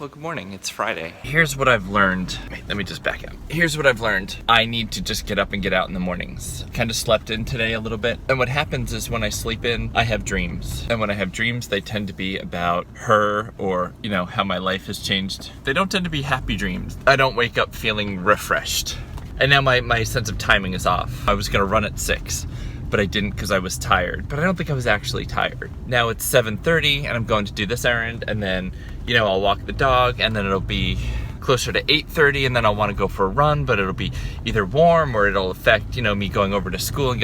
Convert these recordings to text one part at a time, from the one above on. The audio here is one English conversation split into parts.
Well, good morning. It's Friday. Here's what I've learned. Wait, let me just back up. Here's what I've learned. I need to just get up and get out in the mornings. Kind of slept in today a little bit. And what happens is when I sleep in, I have dreams. And when I have dreams, they tend to be about her or, how my life has changed. They don't tend to be happy dreams. I don't wake up feeling refreshed. And now my sense of timing is off. I was gonna run at 6. But I didn't because I was tired. But I don't think I was actually tired. Now it's 7:30 and I'm going to do this errand, and then, I'll walk the dog, and then it'll be closer to 8:30, and then I'll want to go for a run, but it'll be either warm or it'll affect, me going over to school and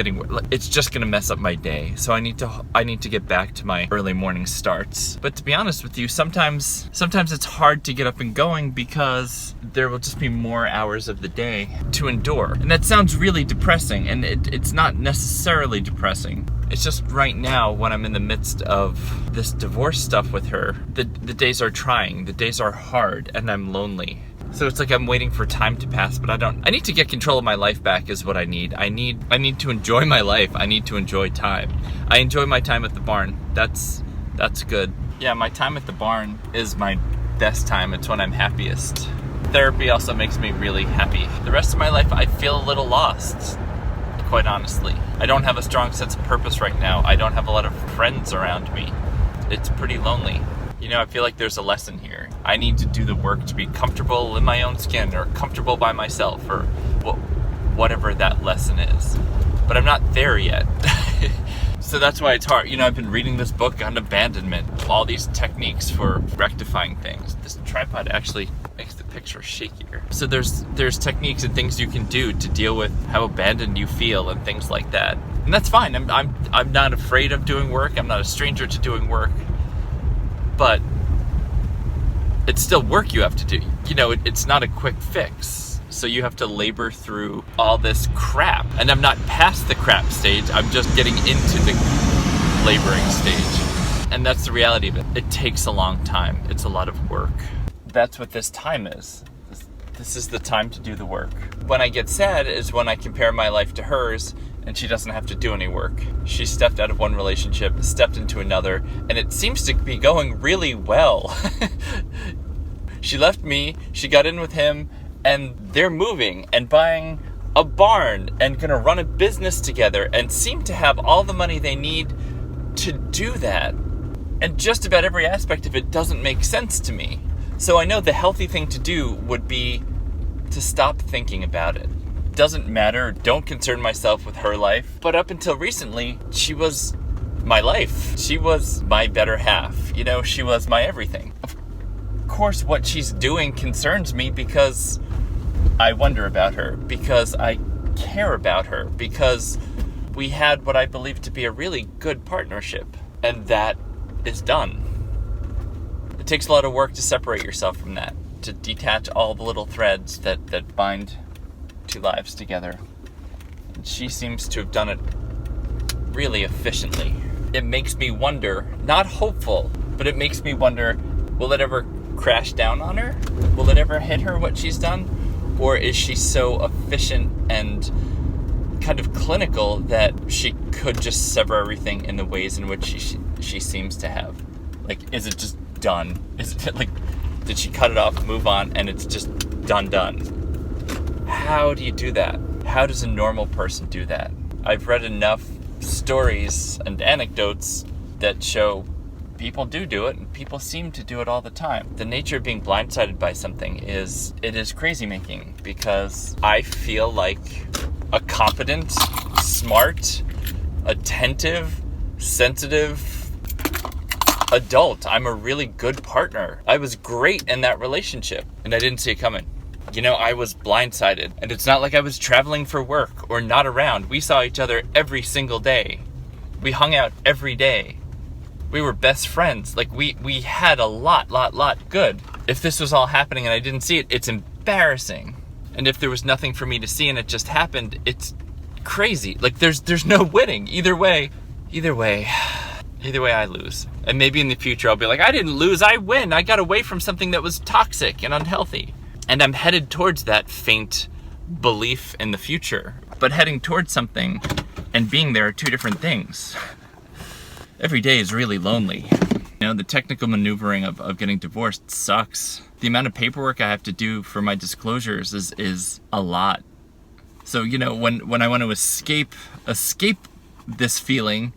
it's just gonna mess up my day. So I need to get back to my early morning starts. But to be honest with you, sometimes it's hard to get up and going because there will just be more hours of the day to endure. And that sounds really depressing, and it's not necessarily depressing. It's just right now, when I'm in the midst of this divorce stuff with her, the days are trying, the days are hard, and I'm lonely. So it's like I'm waiting for time to pass, but I need to get control of my life back is what I need. I need to enjoy my life. I need to enjoy time. I enjoy my time at the barn. That's good. Yeah, my time at the barn is my best time. It's when I'm happiest. Therapy also makes me really happy. The rest of my life, I feel a little lost. Quite honestly. I don't have a strong sense of purpose right now. I don't have a lot of friends around me. It's pretty lonely. I feel like there's a lesson here. I need to do the work to be comfortable in my own skin, or comfortable by myself, or whatever that lesson is. But I'm not there yet. So that's why it's hard. I've been reading this book on abandonment, all these techniques for rectifying things. This tripod actually makes the picture shakier. So there's techniques and things you can do to deal with how abandoned you feel and things like that. And that's fine. I'm not afraid of doing work. I'm not a stranger to doing work. But it's still work you have to do. It's not a quick fix. So you have to labor through all this crap. And I'm not past the crap stage. I'm just getting into the laboring stage. And that's the reality of it. It takes a long time. It's a lot of work. That's what this time is. This is the time to do the work. When I get sad is when I compare my life to hers, and she doesn't have to do any work. She stepped out of one relationship, stepped into another, and it seems to be going really well. She left me, she got in with him, and they're moving and buying a barn and gonna run a business together and seem to have all the money they need to do that. And just about every aspect of it doesn't make sense to me. So I know the healthy thing to do would be to stop thinking about it. Doesn't matter, don't concern myself with her life. But up until recently, she was my life. She was my better half. She was my everything. Of course, what she's doing concerns me because I wonder about her, because I care about her, because we had what I believe to be a really good partnership. And that is done. It takes a lot of work to separate yourself from that, to detach all the little threads that bind two lives together. And she seems to have done it really efficiently. It makes me wonder, not hopeful, but it makes me wonder, will it ever crash down on her? Will it ever hit her what she's done? Or is she so efficient and kind of clinical that she could just sever everything in the ways in which she seems to have? Like, is it just done? Is it like, did she cut it off, move on, and it's just done? How do you do that? How does a normal person do that? I've read enough stories and anecdotes that show people do it, and people seem to do it all the time. The nature of being blindsided by something is crazy making, because I feel like a competent, smart, attentive, sensitive adult. I'm a really good partner. I was great in that relationship, and I didn't see it coming. I was blindsided, and it's not like I was traveling for work or not around. We saw each other every single day. We hung out every day. We were best friends. Like, we had a lot good. If this was all happening and I didn't see it, it's embarrassing. And if there was nothing for me to see and it just happened, it's crazy. Like, there's no winning. Either way, I lose. And maybe in the future I'll be like, I didn't lose, I win. I got away from something that was toxic and unhealthy. And I'm headed towards that faint belief in the future. But heading towards something and being there are two different things. Every day is really lonely. You know, the technical maneuvering of getting divorced sucks. The amount of paperwork I have to do for my disclosures is a lot. So, you know, when I want to escape this feeling,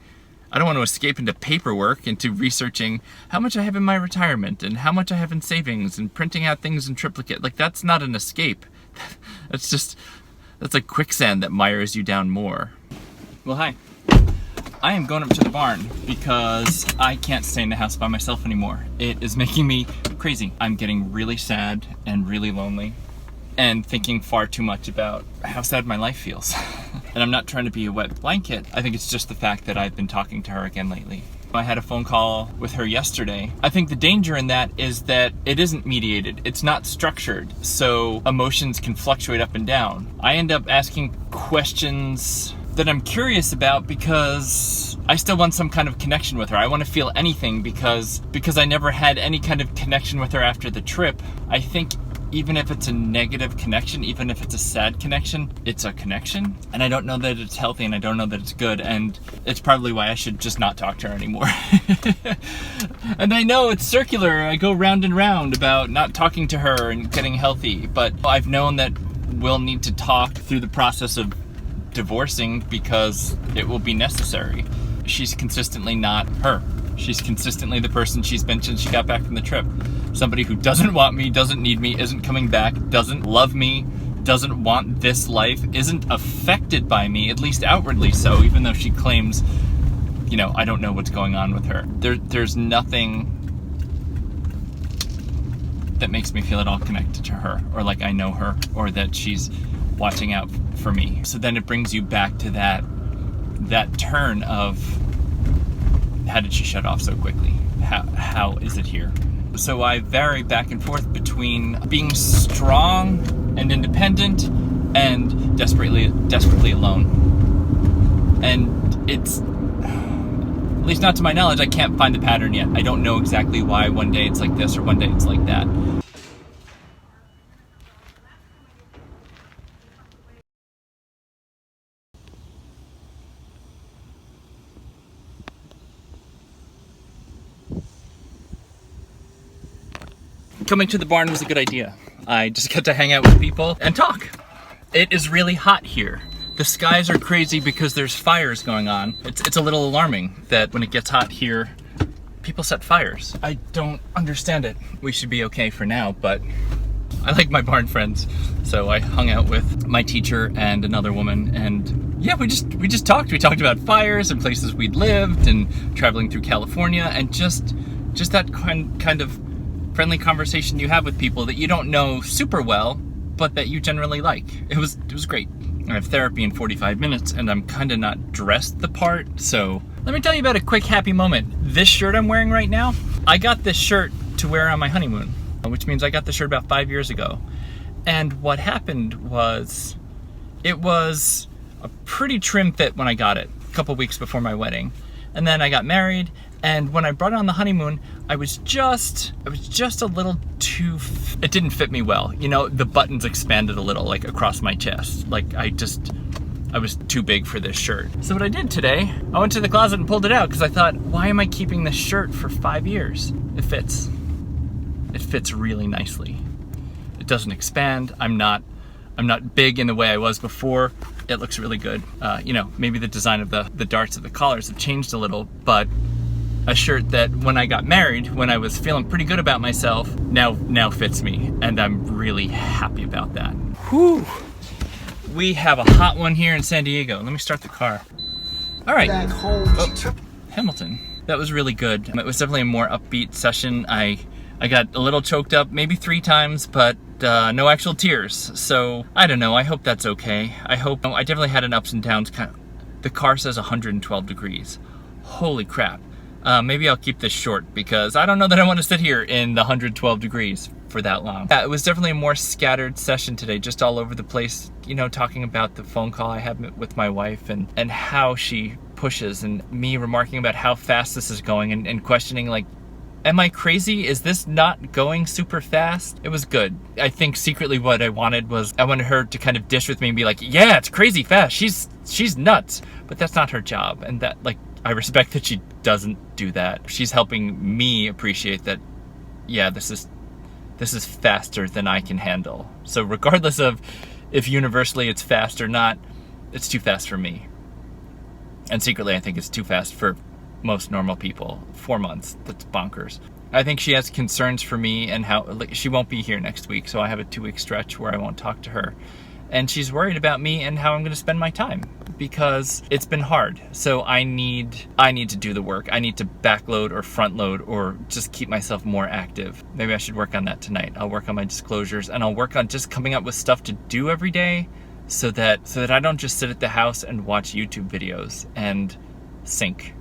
I don't want to escape into paperwork, into researching how much I have in my retirement and how much I have in savings and printing out things in triplicate. Like, that's not an escape. That's a quicksand that mires you down more. Well, hi. I am going up to the barn because I can't stay in the house by myself anymore. It is making me crazy. I'm getting really sad and really lonely and thinking far too much about how sad my life feels. And I'm not trying to be a wet blanket. I think it's just the fact that I've been talking to her again lately. I had a phone call with her yesterday. I think the danger in that is that it isn't mediated. It's not structured, so emotions can fluctuate up and down. I end up asking questions that I'm curious about because I still want some kind of connection with her. I want to feel anything because I never had any kind of connection with her after the trip. I think even if it's a negative connection, even if it's a sad connection, it's a connection. And I don't know that it's healthy, and I don't know that it's good, and it's probably why I should just not talk to her anymore. And I know it's circular. I go round and round about not talking to her and getting healthy, but I've known that we'll need to talk through the process of divorcing because it will be necessary. She's consistently not her. She's consistently the person she's been since she got back from the trip. Somebody who doesn't want me, doesn't need me, isn't coming back, doesn't love me, doesn't want this life, isn't affected by me, at least outwardly so, even though she claims, you know, I don't know what's going on with her. There's nothing that makes me feel at all connected to her, or like I know her, or that she's watching out for me. So then it brings you back to that turn of, how did she shut off so quickly? How is it here? So I vary back and forth between being strong and independent and desperately alone. And it's, at least not to my knowledge, I can't find the pattern yet. I don't know exactly why one day it's like this or one day it's like that. Coming to the barn was a good idea. I just get to hang out with people and talk. It is really hot here. The skies are crazy because there's fires going on. It's a little alarming that when it gets hot here, people set fires. I don't understand it. We should be okay for now, but I like my barn friends. So I hung out with my teacher and another woman, and yeah, we just talked. We talked about fires and places we'd lived and traveling through California, and just that kind of friendly conversation you have with people that you don't know super well, but that you generally like. It was great. I have therapy in 45 minutes, and I'm kind of not dressed the part, so let me tell you about a quick happy moment. This shirt I'm wearing right now, I got this shirt to wear on my honeymoon, which means I got the shirt about 5 years ago. And what happened was, it was a pretty trim fit when I got it, a couple weeks before my wedding. And then I got married, and when I brought it on the honeymoon, I was just a little too, it didn't fit me well. You know, the buttons expanded a little, like across my chest. Like I was too big for this shirt. So what I did today, I went to the closet and pulled it out because I thought, why am I keeping this shirt for 5 years? It fits. It fits really nicely. It doesn't expand. I'm not big in the way I was before. It looks really good. You know, maybe the design of the darts of the collars have changed a little, but a shirt that when I got married, when I was feeling pretty good about myself, now fits me, and I'm really happy about that. Whew. We have a hot one here in San Diego. Let me start the car. All right. Oh, Hamilton. That was really good. It was definitely a more upbeat session. I got a little choked up maybe 3 times, but no actual tears. So I don't know. I hope that's okay. I definitely had an ups and downs. The car says 112 degrees. Holy crap. Maybe I'll keep this short because I don't know that I want to sit here in the 112 degrees for that long. Yeah, it was definitely a more scattered session today, just all over the place, you know, talking about the phone call I had with my wife and how she pushes, and me remarking about how fast this is going and questioning, like, am I crazy? Is this not going super fast? It was good. I think secretly what I wanted was, I wanted her to kind of dish with me and be like, yeah, it's crazy fast. She's nuts. But that's not her job. And that, like, I respect that she doesn't do that. She's helping me appreciate that, yeah, this is faster than I can handle. So regardless of if universally it's fast or not, it's too fast for me. And secretly, I think it's too fast for most normal people. 4 months, that's bonkers. I think she has concerns for me and how, like, she won't be here next week, so I have a 2-week stretch where I won't talk to her. And she's worried about me and how I'm gonna spend my time because it's been hard. So I need to do the work. I need to backload or front load or just keep myself more active. Maybe I should work on that tonight. I'll work on my disclosures and I'll work on just coming up with stuff to do every day so that I don't just sit at the house and watch YouTube videos and sink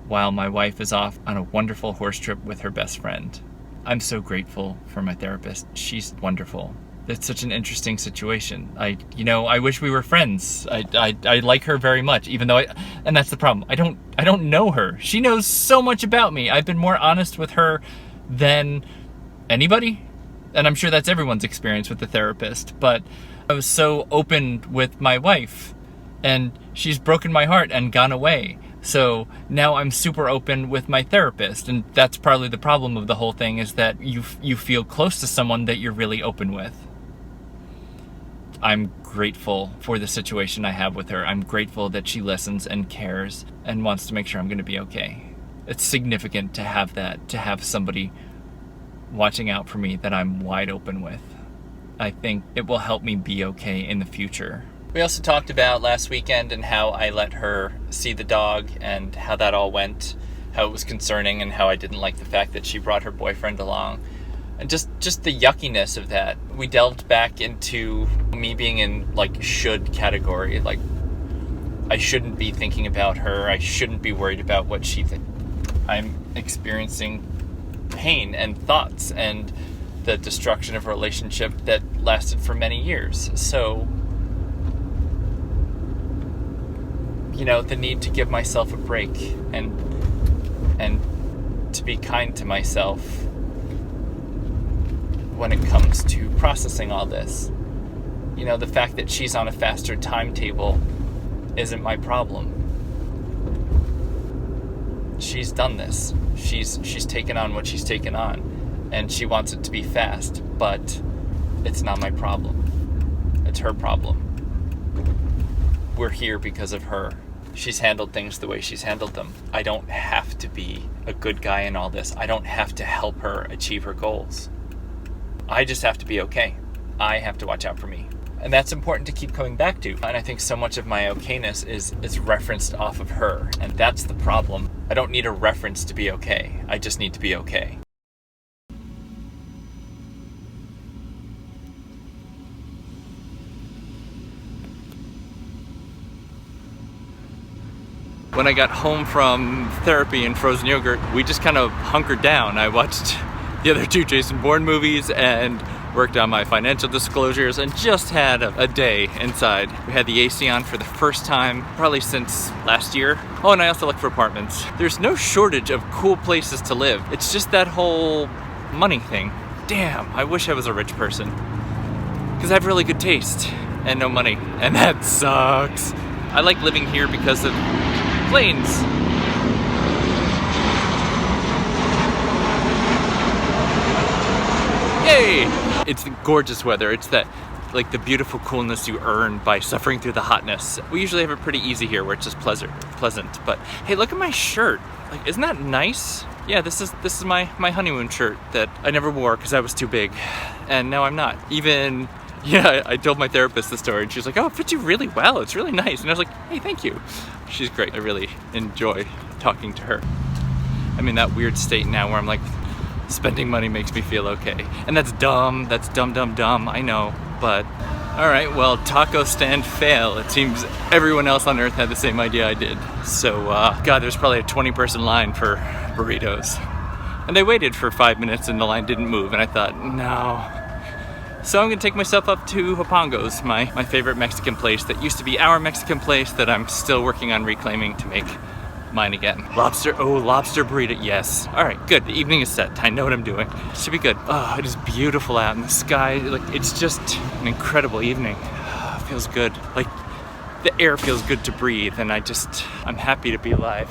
while my wife is off on a wonderful horse trip with her best friend. I'm so grateful for my therapist. She's wonderful. It's such an interesting situation. I wish we were friends. I like her very much, even though and that's the problem. I don't know her. She knows so much about me. I've been more honest with her than anybody. And I'm sure that's everyone's experience with the therapist. But I was so open with my wife and she's broken my heart and gone away. So now I'm super open with my therapist, and that's probably the problem of the whole thing, is that you feel close to someone that you're really open with. I'm grateful for the situation I have with her. I'm grateful that she listens and cares and wants to make sure I'm going to be okay. It's significant to have that, to have somebody watching out for me that I'm wide open with. I think it will help me be okay in the future. We also talked about last weekend and how I let her see the dog and how that all went, how it was concerning and how I didn't like the fact that she brought her boyfriend along. And just the yuckiness of that. We delved back into me being in, like, should category. Like, I shouldn't be thinking about her. I shouldn't be worried about what she thinks. I'm experiencing pain and thoughts and the destruction of a relationship that lasted for many years. So, the need to give myself a break and to be kind to myself when it comes to processing all this. The fact that she's on a faster timetable isn't my problem. She's done this. She's taken on what she's taken on, and she wants it to be fast, but it's not my problem. It's her problem. We're here because of her. She's handled things the way she's handled them. I don't have to be a good guy in all this. I don't have to help her achieve her goals. I just have to be okay. I have to watch out for me. And that's important to keep coming back to. And I think so much of my okayness is referenced off of her. And that's the problem. I don't need a reference to be okay. I just need to be okay. When I got home from therapy and frozen yogurt, we just kind of hunkered down. I watched the other 2 Jason Bourne movies and worked on my financial disclosures and just had a day inside. We had the AC on for the first time probably since last year. Oh, and I also looked for apartments. There's no shortage of cool places to live. It's just that whole money thing. Damn, I wish I was a rich person. Because I have really good taste and no money, and that sucks. I like living here because of planes. Yay! It's the gorgeous weather. It's that, like, the beautiful coolness you earn by suffering through the hotness. We usually have it pretty easy here where it's just pleasant. But hey, look at my shirt. Like, isn't that nice? Yeah, this is my honeymoon shirt that I never wore because I was too big. And now I'm not. Even, yeah, I told my therapist the story and she's like, oh, it fits you really well. It's really nice. And I was like, hey, thank you. She's great. I really enjoy talking to her. I'm in that weird state now where I'm like, spending money makes me feel okay. And that's dumb. That's dumb, I know. But, all right, well, taco stand fail. It seems everyone else on earth had the same idea I did. So, God, there's probably a 20-person line for burritos. And they waited for 5 minutes and the line didn't move. And I thought, no. So I'm gonna take myself up to Hopongo's, my favorite Mexican place that used to be our Mexican place that I'm still working on reclaiming to make mine again. Lobster burrito, yes. All right, good, the evening is set. I know what I'm doing. It should be good. Oh, it is beautiful out in the sky. Like, it's just an incredible evening. It feels good. Like, the air feels good to breathe, and I'm happy to be alive.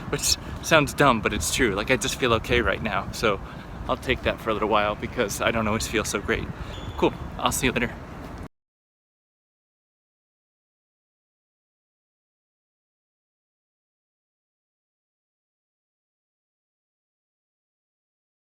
Which sounds dumb, but it's true. Like, I just feel okay right now. So I'll take that for a little while because I don't always feel so great. Cool, I'll see you later.